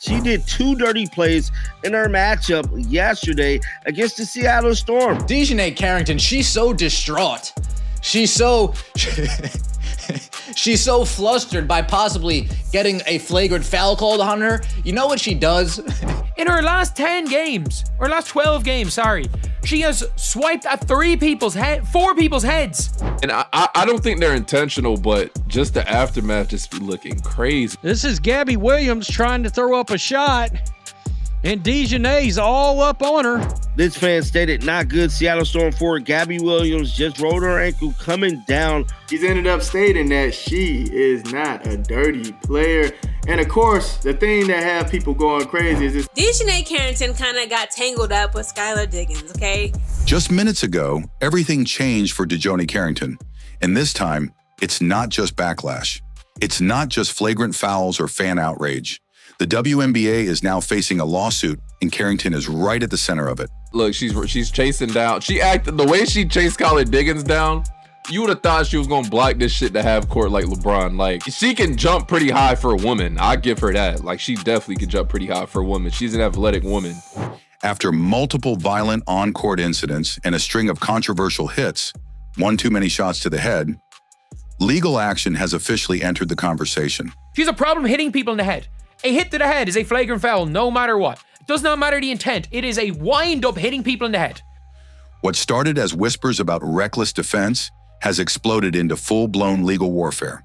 She did 2 dirty plays in her matchup yesterday against the Seattle Storm. DiJonai Carrington, she's so distraught. She's so she's so flustered by possibly getting a flagrant foul called on her. You know what she does? In her last 10 games, or last 12 games, sorry, she has swiped at 4 people's heads. And I don't think they're intentional, but just the aftermath just be looking crazy. This is Gabby Williams trying to throw up a shot, and DiJonai's all up on her. This fan stated, not good. Seattle Storm forward Gabby Williams just rolled her ankle coming down. He's ended up stating that she is not a dirty player. And of course, the thing that have people going crazy is this. DiJonai Carrington kind of got tangled up with Skylar Diggins, okay? Just minutes ago, everything changed for DiJonai Carrington. And this time, it's not just backlash. It's not just flagrant fouls or fan outrage. The WNBA is now facing a lawsuit, and Carrington is right at the center of it. Look, she's chasing down. She acted the way she chased Skylar Diggins down. You would have thought she was gonna block this shit to have court like LeBron. Like, she can jump pretty high for a woman. I give her that. Like, she definitely can jump pretty high for a woman. She's an athletic woman. After multiple violent on-court incidents and a string of controversial hits, one too many shots to the head, legal action has officially entered the conversation. She has a problem hitting people in the head. A hit to the head is a flagrant foul, no matter what. It does not matter the intent. It is a wind-up hitting people in the head. What started as whispers about reckless defense has exploded into full-blown legal warfare.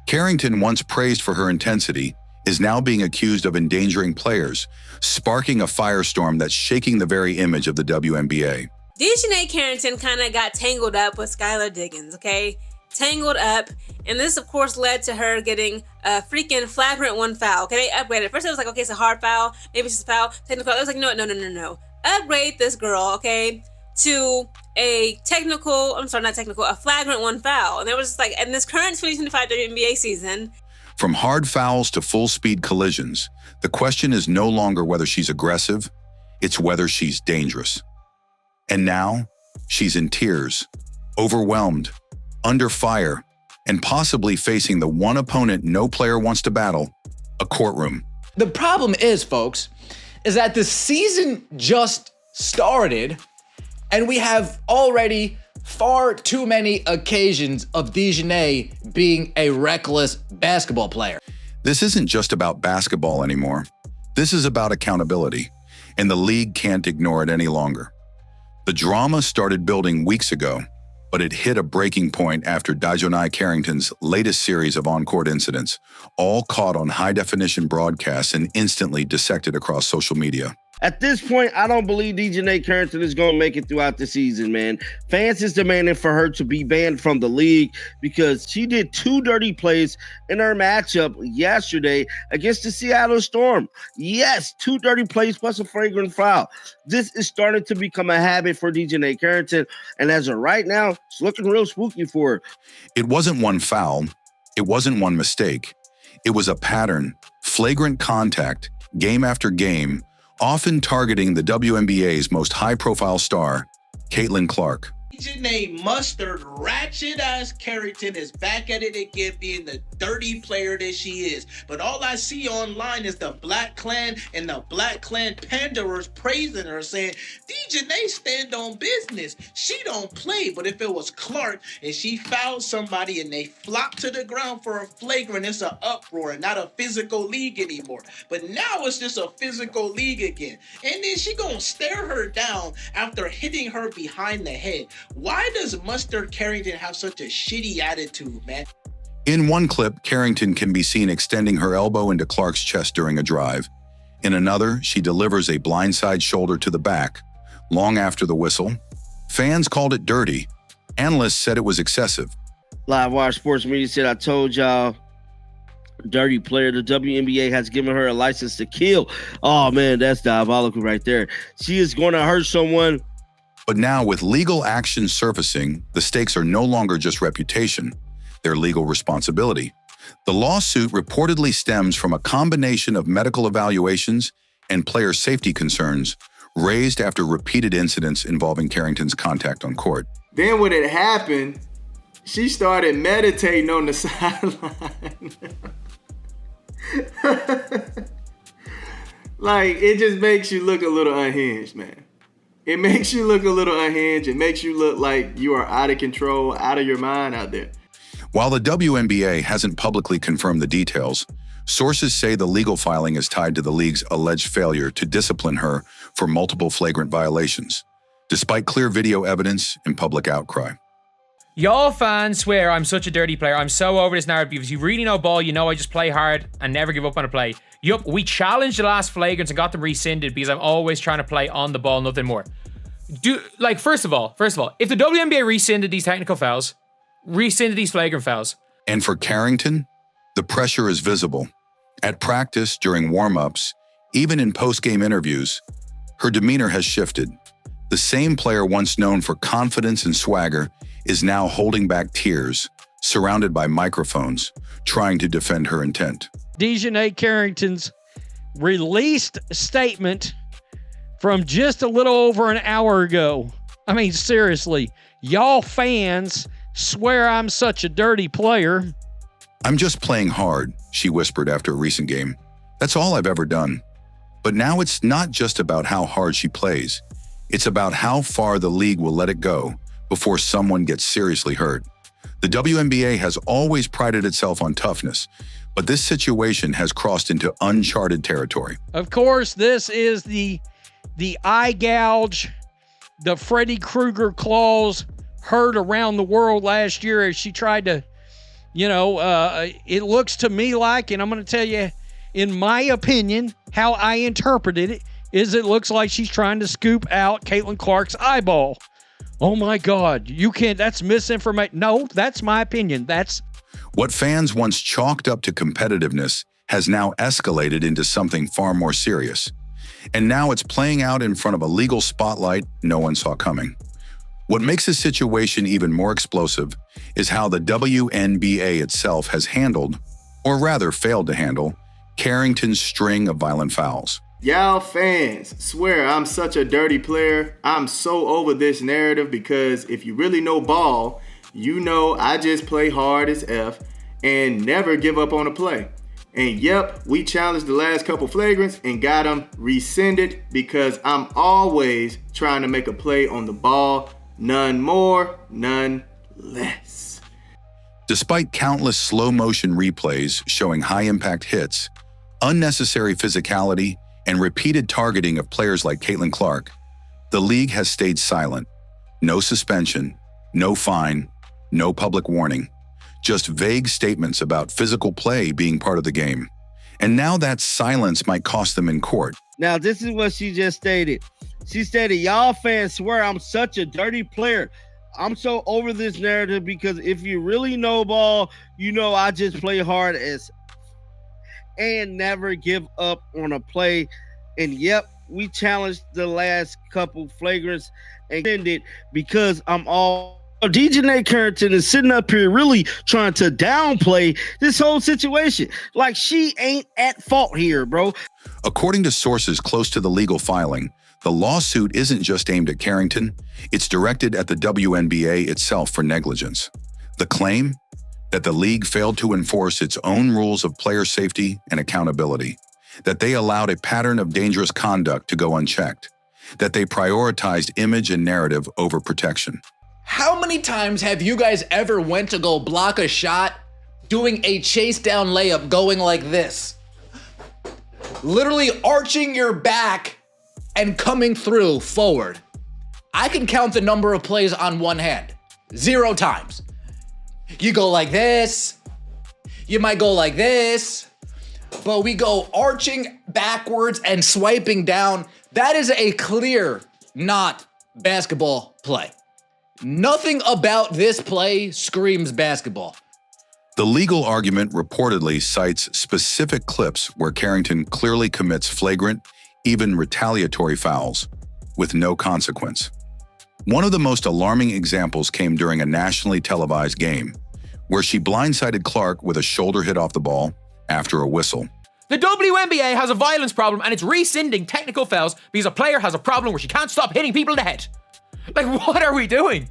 Carrington, once praised for her intensity, is now being accused of endangering players, sparking a firestorm that's shaking the very image of the WNBA. DiJonai Carrington kind of got tangled up with Skylar Diggins, okay? Tangled up, and this of course led to her getting a freaking flagrant 1 foul. Okay, they upgraded. First it was like, okay, it's a hard foul, maybe it's a foul, technical. It was like, no. Upgrade this girl, okay, to a a flagrant 1 foul. And there was just like, in this current 2025 WNBA season. From hard fouls to full-speed collisions, the question is no longer whether she's aggressive, it's whether she's dangerous. And now, she's in tears, overwhelmed, under fire, and possibly facing the one opponent no player wants to battle, a courtroom. The problem is, folks, is that the season just started, and we have already far too many occasions of DiJonai being a reckless basketball player. This isn't just about basketball anymore. This is about accountability, and the league can't ignore it any longer. The drama started building weeks ago, but it hit a breaking point after DiJonai Carrington's latest series of on-court incidents, all caught on high-definition broadcasts and instantly dissected across social media. At this point, I don't believe DiJonai Carrington is going to make it throughout the season, man. Fans is demanding for her to be banned from the league because she did 2 dirty plays in her matchup yesterday against the Seattle Storm. Yes, 2 dirty plays plus a flagrant foul. This is starting to become a habit for DiJonai Carrington, and as of right now, it's looking real spooky for her. It wasn't one foul. It wasn't one mistake. It was a pattern, flagrant contact, game after game, often targeting the WNBA's most high-profile star, Caitlin Clark. DiJonai Mustard, ratchet-ass Carrington is back at it again, being the dirty player that she is. But all I see online is the Black Clan and the Black Clan panderers praising her, saying, DiJonai stand on business. She don't play. But if it was Clark and she fouled somebody and they flopped to the ground for a flagrant, it's an uproar and not a physical league anymore. But now it's just a physical league again. And then she gonna stare her down after hitting her behind the head. Why does Mustard Carrington have such a shitty attitude, man? In one clip, Carrington can be seen extending her elbow into Clark's chest during a drive. In another, she delivers a blindside shoulder to the back. Long after the whistle, fans called it dirty. Analysts said it was excessive. Live Wire Sports Media said, I told y'all, dirty player. The WNBA has given her a license to kill. Oh, man, that's diabolical right there. She is going to hurt someone. But now, with legal action surfacing, the stakes are no longer just reputation, they're legal responsibility. The lawsuit reportedly stems from a combination of medical evaluations and player safety concerns raised after repeated incidents involving Carrington's contact on court. Then when it happened, she started meditating on the sideline. Like, it just makes you look a little unhinged, man. It makes you look a little unhinged. It makes you look like you are out of control, out of your mind out there. While the WNBA hasn't publicly confirmed the details, sources say the legal filing is tied to the league's alleged failure to discipline her for multiple flagrant violations, despite clear video evidence and public outcry. Y'all fans swear I'm such a dirty player. I'm so over this narrative because you really know ball. You know I just play hard and never give up on a play. Yup, we challenged the last flagrants and got them rescinded because I'm always trying to play on the ball, nothing more. First of all, if the WNBA rescinded these technical fouls, rescinded these flagrant fouls. And for Carrington, the pressure is visible. At practice, during warm-ups, even in post-game interviews, her demeanor has shifted. The same player once known for confidence and swagger is now holding back tears, surrounded by microphones, trying to defend her intent. DiJonai Carrington's released statement from just a little over an hour ago. I mean, seriously, y'all fans swear I'm such a dirty player. "I'm just playing hard," she whispered after a recent game. "That's all I've ever done." But now it's not just about how hard she plays. It's about how far the league will let it go before someone gets seriously hurt. The WNBA has always prided itself on toughness, but this situation has crossed into uncharted territory. Of course, this is the eye gouge, the Freddy Krueger claws heard around the world last year as she tried to, it looks to me like, and I'm going to tell you, in my opinion, how I interpreted it, is it looks like she's trying to scoop out Caitlin Clark's eyeball. Oh my God, you can't, that's misinformation. No, that's my opinion. That's what fans once chalked up to competitiveness has now escalated into something far more serious. And now it's playing out in front of a legal spotlight no one saw coming. What makes this situation even more explosive is how the WNBA itself has handled, or rather failed to handle, Carrington's string of violent fouls. Y'all fans swear I'm such a dirty player. I'm so over this narrative because if you really know ball, you know I just play hard as F and never give up on a play. And yep, we challenged the last couple flagrants and got them rescinded because I'm always trying to make a play on the ball. None more, none less. Despite countless slow-motion replays showing high-impact hits, unnecessary physicality, and repeated targeting of players like Caitlin Clark, the league has stayed silent. No suspension, no fine, no public warning, just vague statements about physical play being part of the game. And now that silence might cost them in court. Now, this is what she just stated. She stated, "Y'all fans swear I'm such a dirty player. I'm so over this narrative because if you really know ball, you know I just play hard as and never give up on a play. And yep, we challenged the last couple flagrants and ended because I'm all." DiJonai Carrington is sitting up here really trying to downplay this whole situation. Like she ain't at fault here, bro. According to sources close to the legal filing, the lawsuit isn't just aimed at Carrington, it's directed at the WNBA itself for negligence. The claim? That the league failed to enforce its own rules of player safety and accountability, that they allowed a pattern of dangerous conduct to go unchecked, that they prioritized image and narrative over protection. How many times have you guys ever went to go block a shot doing a chase down layup going like this? Literally arching your back and coming through forward. I can count the number of plays on one hand. 0 times. You go like this. You might go like this. But we go arching backwards and swiping down. That is a clear not basketball play. Nothing about this play screams basketball. The legal argument reportedly cites specific clips where Carrington clearly commits flagrant, even retaliatory fouls, with no consequence. One of the most alarming examples came during a nationally televised game, where she blindsided Clark with a shoulder hit off the ball after a whistle. The WNBA has a violence problem and it's rescinding technical fouls because a player has a problem where she can't stop hitting people in the head. Like, what are we doing?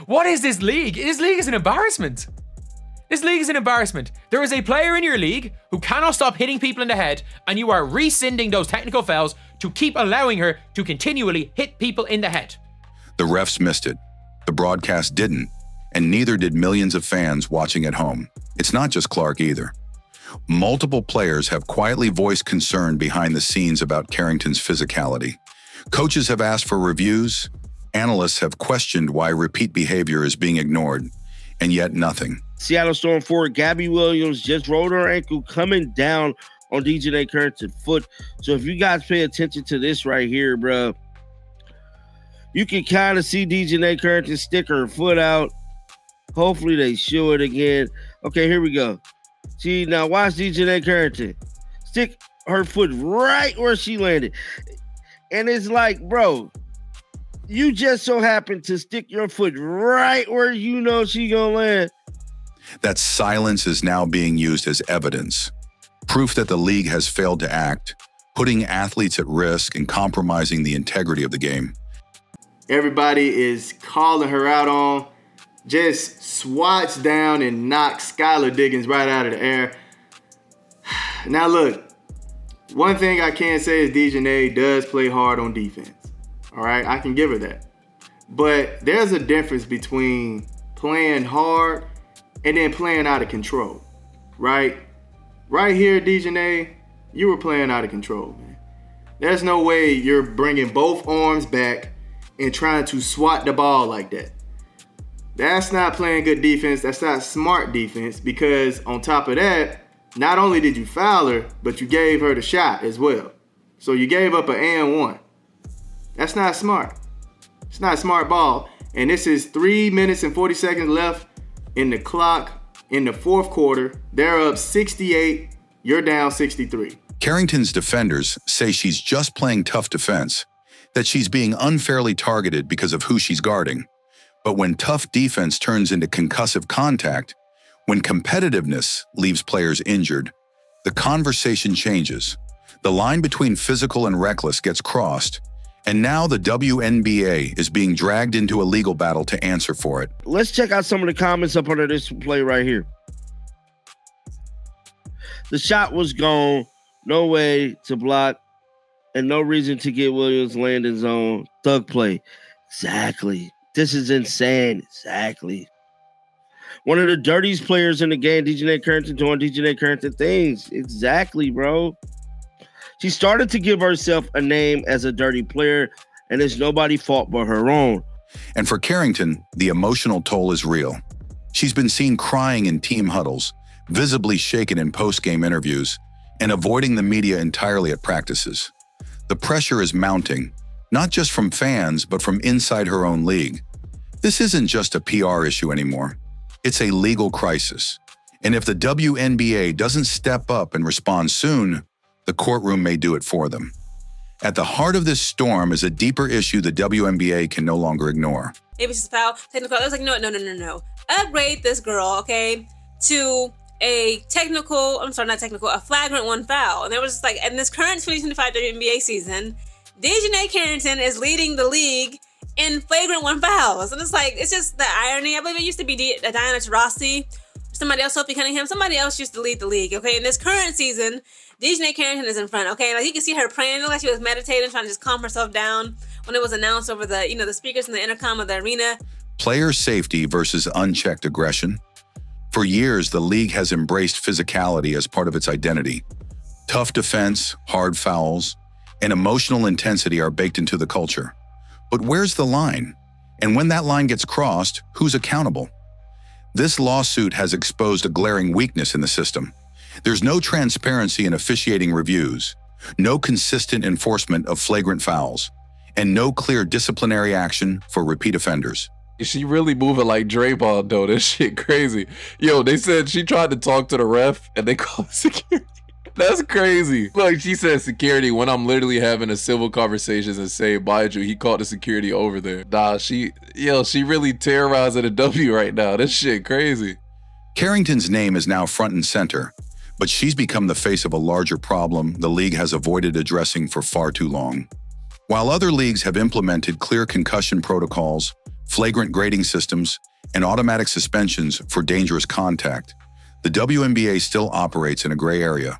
What is this league? This league is an embarrassment. This league is an embarrassment. There is a player in your league who cannot stop hitting people in the head, and you are rescinding those technical fouls to keep allowing her to continually hit people in the head. The refs missed it. The broadcast didn't, and neither did millions of fans watching at home. It's not just Clark either. Multiple players have quietly voiced concern behind the scenes about Carrington's physicality. Coaches have asked for reviews. Analysts have questioned why repeat behavior is being ignored, and yet nothing. Seattle Storm forward Gabby Williams just rolled her ankle coming down on DiJonai Carrington's foot. So if you guys pay attention to this right here, bro, you can kind of see DiJonai Carrington stick her foot out. Hopefully they show it again. Okay, here we go. See, now watch DiJonai Carrington stick her foot right where she landed. And it's like, bro, you just so happen to stick your foot right where you know she gonna land. That silence is now being used as evidence, proof that the league has failed to act, putting athletes at risk and compromising the integrity of the game. Everybody is calling her out on, just swats down and knocks Skylar Diggins right out of the air. Now look, one thing I can say is DiJonai does play hard on defense. All right, I can give her that. But there's a difference between playing hard and then playing out of control, right? Right here, DiJonai, you were playing out of control, man. There's no way you're bringing both arms back and trying to swat the ball like that. That's not playing good defense. That's not smart defense, because on top of that, not only did you foul her, but you gave her the shot as well. So you gave up an and one. That's not smart. It's not a smart ball. And this is 3 minutes and 40 seconds left in the clock in the fourth quarter. They're up 68. You're down 63. Carrington's defenders say she's just playing tough defense, that she's being unfairly targeted because of who she's guarding. But when tough defense turns into concussive contact, when competitiveness leaves players injured, the conversation changes. The line between physical and reckless gets crossed, and now the WNBA is being dragged into a legal battle to answer for it. Let's check out some of the comments up under this play right here. The shot was gone, no way to block, and no reason to get Williams landing zone. Thug play. Exactly. This is insane. Exactly. One of the dirtiest players in the game, DiJonai Carrington, doing DiJonai Carrington things. Exactly, bro. She started to give herself a name as a dirty player, and it's nobody's fault but her own. And for Carrington, the emotional toll is real. She's been seen crying in team huddles, visibly shaken in post-game interviews, and avoiding the media entirely at practices. The pressure is mounting, not just from fans, but from inside her own league. This isn't just a PR issue anymore. It's a legal crisis. And if the WNBA doesn't step up and respond soon, the courtroom may do it for them. At the heart of this storm is a deeper issue the WNBA can no longer ignore. Maybe it's a foul, technical. I was like, no. Upgrade this girl, okay, to a flagrant one foul. And there was like, in this current 2025 WNBA season, DiJonai Carrington is leading the league in flagrant one fouls. And it's like, it's just the irony. I believe it used to be Diana Taurasi, somebody else, Sophie Cunningham, somebody else used to lead the league, okay? In this current season, DiJonai Carrington is in front, okay? Like, you can see her praying, it looked like she was meditating, trying to just calm herself down when it was announced over the, the speakers in the intercom of the arena. Player safety versus unchecked aggression. For years, the league has embraced physicality as part of its identity. Tough defense, hard fouls, and emotional intensity are baked into the culture. But where's the line? And when that line gets crossed, who's accountable? This lawsuit has exposed a glaring weakness in the system. There's no transparency in officiating reviews, no consistent enforcement of flagrant fouls, and no clear disciplinary action for repeat offenders. She really moving like Draymond, though. This shit crazy. Yo, they said she tried to talk to the ref and they called security. That's crazy. Look, she said security when I'm literally having a civil conversations and say, mind you, he called the security over there. Nah, she really terrorizing a W right now. This shit crazy. Carrington's name is now front and center, but she's become the face of a larger problem the league has avoided addressing for far too long. While other leagues have implemented clear concussion protocols, flagrant grading systems, and automatic suspensions for dangerous contact, the WNBA still operates in a gray area,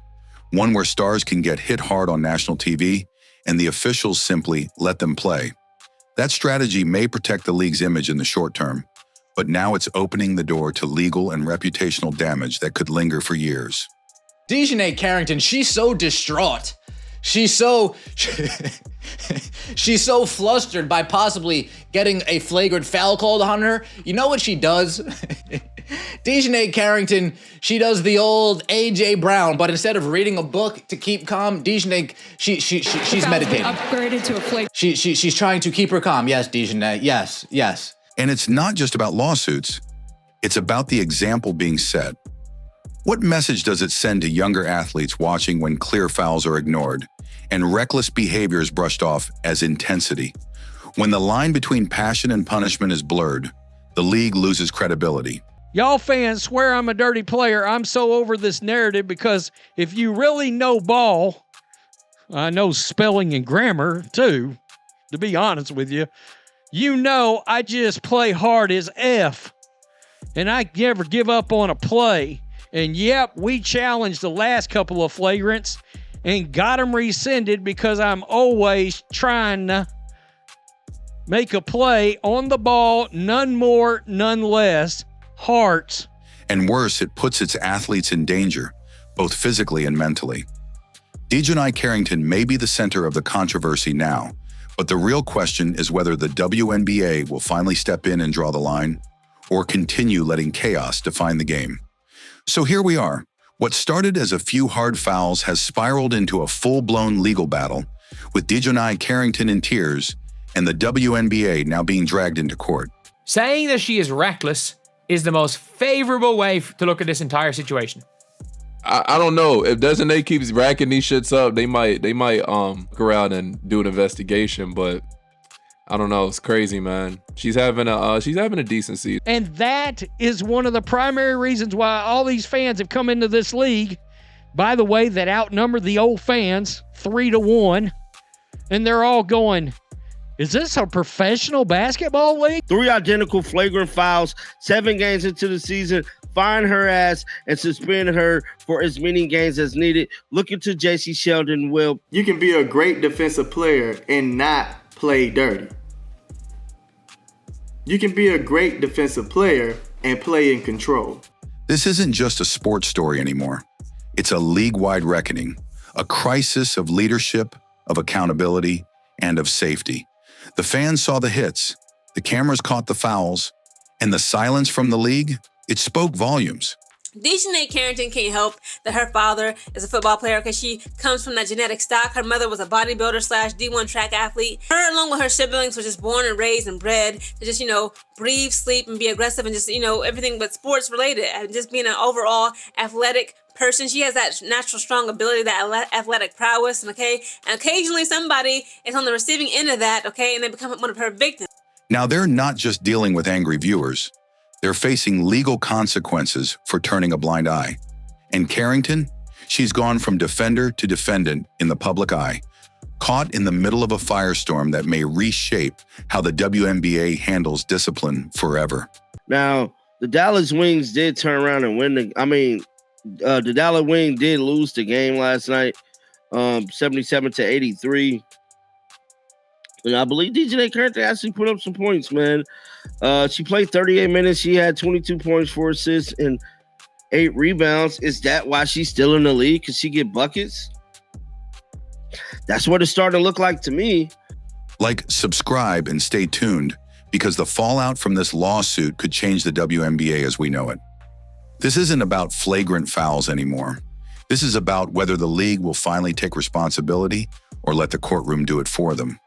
one where stars can get hit hard on national TV and the officials simply let them play. That strategy may protect the league's image in the short term, but now it's opening the door to legal and reputational damage that could linger for years. DiJonai Carrington, she's so distraught. She's so flustered by possibly getting a flagrant foul called on her. You know what she does? DiJonai Carrington, she does the old AJ Brown, but instead of reading a book to keep calm, DiJonai, she's meditating. Upgraded to a flagrant. She's trying to keep her calm. Yes, DiJonai. Yes. And it's not just about lawsuits. It's about the example being set. What message does it send to younger athletes watching when clear fouls are ignored and reckless behavior is brushed off as intensity? When the line between passion and punishment is blurred, the league loses credibility. Y'all fans swear I'm a dirty player. I'm so over this narrative because if you really know ball, I know spelling and grammar too, to be honest with you, you know I just play hard as F. And I never give up on a play. And yep, we challenged the last couple of flagrants and got them rescinded because I'm always trying to make a play on the ball, none more, none less. Hearts. And worse, it puts its athletes in danger, both physically and mentally. DiJonai Carrington may be the center of the controversy now, but the real question is whether the WNBA will finally step in and draw the line, or continue letting chaos define the game. So here we are. What started as a few hard fouls has spiraled into a full-blown legal battle, with DiJonai Carrington in tears and the WNBA now being dragged into court. Saying that she is reckless is the most favorable way to look at this entire situation. I don't know. If DiJonai keeps racking these shits up, they might go around and do an investigation, but I don't know. It's crazy, man. She's having a decent season. And that is one of the primary reasons why all these fans have come into this league, by the way, that outnumber the old fans 3-1. And they're all going, is this a professional basketball league? 3 identical flagrant fouls, 7 games into the season, fine her ass and suspend her for as many games as needed. Look into J.C. Sheldon, Will. You can be a great defensive player and not play dirty. You can be a great defensive player and play in control. This isn't just a sports story anymore. It's a league-wide reckoning, a crisis of leadership, of accountability, and of safety. The fans saw the hits, the cameras caught the fouls, and the silence from the league, it spoke volumes. DiJonai Carrington can't help that her father is a football player because she comes from that genetic stock. Her mother was a bodybuilder / D1 track athlete. Her, along with her siblings, were just born and raised and bred to just, breathe, sleep, and be aggressive and just, everything but sports related. And just being an overall athletic person. She has that natural strong ability, that athletic prowess, and occasionally somebody is on the receiving end of that, and they become one of her victims. Now, they're not just dealing with angry viewers. They're facing legal consequences for turning a blind eye. And Carrington, she's gone from defender to defendant in the public eye, caught in the middle of a firestorm that may reshape how the WNBA handles discipline forever. Now, the Dallas Wings did turn around and win the Dallas Wings did lose the game last night, 77-83. And I believe DiJonai Carrington actually put up some points, man. She played 38 minutes. She had 22 points, 4 assists, and 8 rebounds. Is that why she's still in the league? Because she get buckets? That's what it's starting to look like to me. Subscribe and stay tuned, because the fallout from this lawsuit could change the WNBA as we know it. This isn't about flagrant fouls anymore. This is about whether the league will finally take responsibility or let the courtroom do it for them.